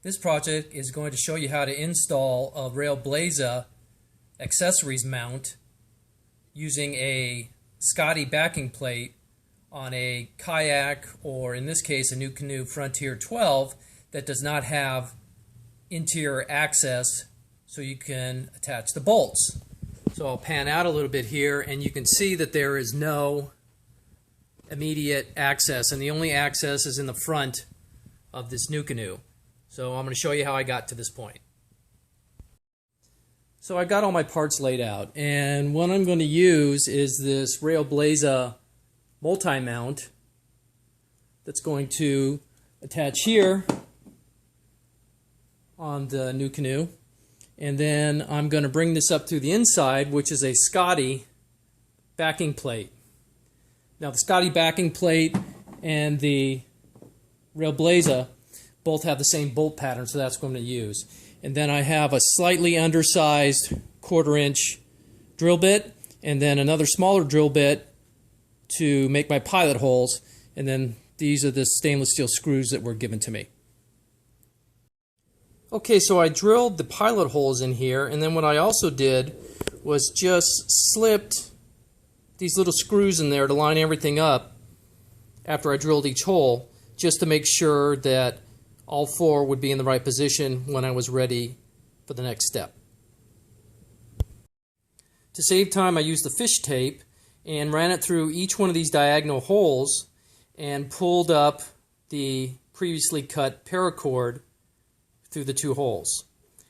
This project is going to show you how to install a Railblaza accessories mount using a Scotty backing plate on a Kayak, or in this case a NuCanoe Frontier 12 that does not have interior access so you can attach the bolts. So I'll pan out a little bit here and you can see that there is no immediate access, and the only access is in the front of this NuCanoe. So I'm going to show you how I got to this point. So I got all my parts laid out, and what I'm going to use is this Railblaza multi-mount that's going to attach here on the NuCanoe, and then I'm going to bring this up through the inside, which is a Scotty backing plate. Now the Scotty backing plate and the Railblaza both have the same bolt pattern, so that's what I'm going to use. And then I have a slightly undersized 1/4 inch drill bit, and then another smaller drill bit to make my pilot holes, and then these are the stainless steel screws that were given to me. Okay, so I drilled the pilot holes in here, and then what I also did was just slipped these little screws in there to line everything up after I drilled each hole, just to make sure that all four would be in the right position when I was ready for the next step. To save time, I used the fish tape and ran it through each one of these diagonal holes and pulled up the previously cut paracord through the two holes.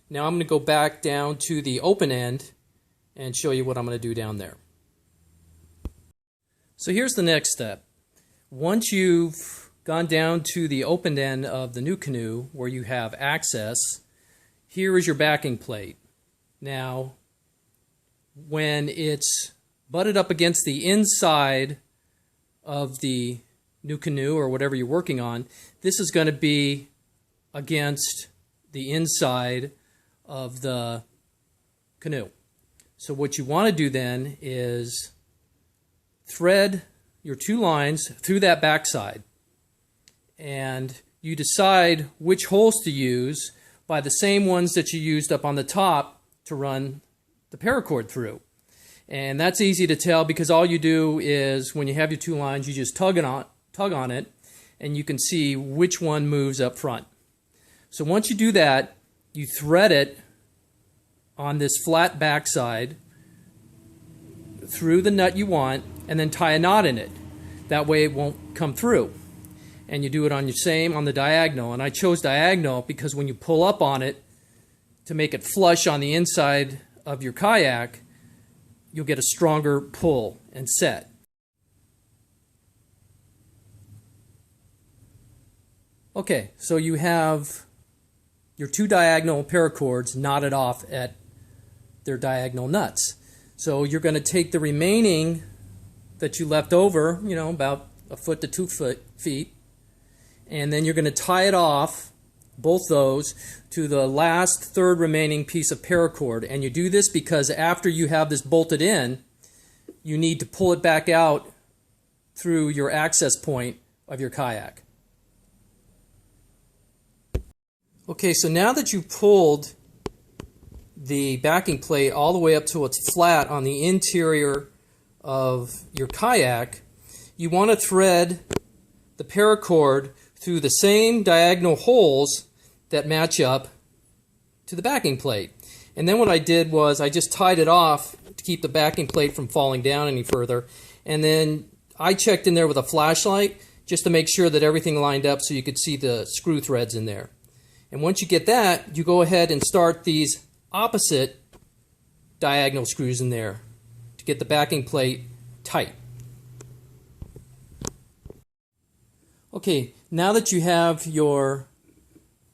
Now I'm going to go back down to the open end and show you what I'm going to do down there. So here's the next step. Once you've gone down to the open end of the NuCanoe where you have access, here is your backing plate. Now, when it's butted up against the inside of the NuCanoe or whatever you're working on, this is going to be against the inside of the canoe. So what you want to do then is thread your two lines through that backside, and you decide which holes to use by the same ones that you used up on the top to run the paracord through. And that's easy to tell because all you do is, when you have your two lines, you just tug on it, and you can see which one moves up front. So once you do that, you thread it on this flat backside through the nut you want, and then tie a knot in it. That way it won't come through. And you do it on the diagonal. And I chose diagonal because when you pull up on it to make it flush on the inside of your kayak, you'll get a stronger pull and set. Okay, so you have your two diagonal paracords knotted off at their diagonal nuts. So you're going to take the remaining that you left over, about 1 foot to 2 feet, and then you're going to tie it off, both those, to the last third remaining piece of paracord. And you do this because after you have this bolted in, you need to pull it back out through your access point of your kayak. Okay, so now that you've pulled the backing plate all the way up till it's flat on the interior of your kayak, you want to thread the paracord through the same diagonal holes that match up to the backing plate. And then what I did was I just tied it off to keep the backing plate from falling down any further. And then I checked in there with a flashlight just to make sure that everything lined up so you could see the screw threads in there. And once you get that, you go ahead and start these opposite diagonal screws in there to get the backing plate tight. Okay, now that you have your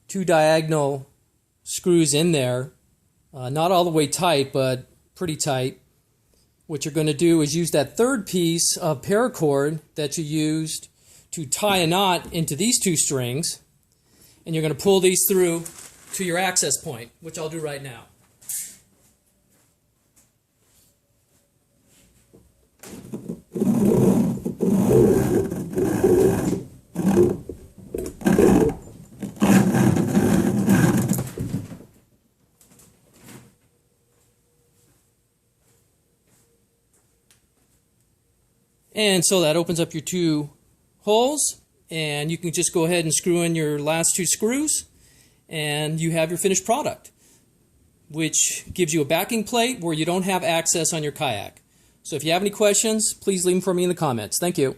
two diagonal screws in there, not all the way tight, but pretty tight, what you're going to do is use that third piece of paracord that you used to tie a knot into these two strings, and you're going to pull these through to your access point, which I'll do right now. And so that opens up your 2 holes, and you can just go ahead and screw in your last 2 screws, and you have your finished product, which gives you a backing plate where you don't have access on your kayak. So if you have any questions, please leave them for me in the comments. Thank you.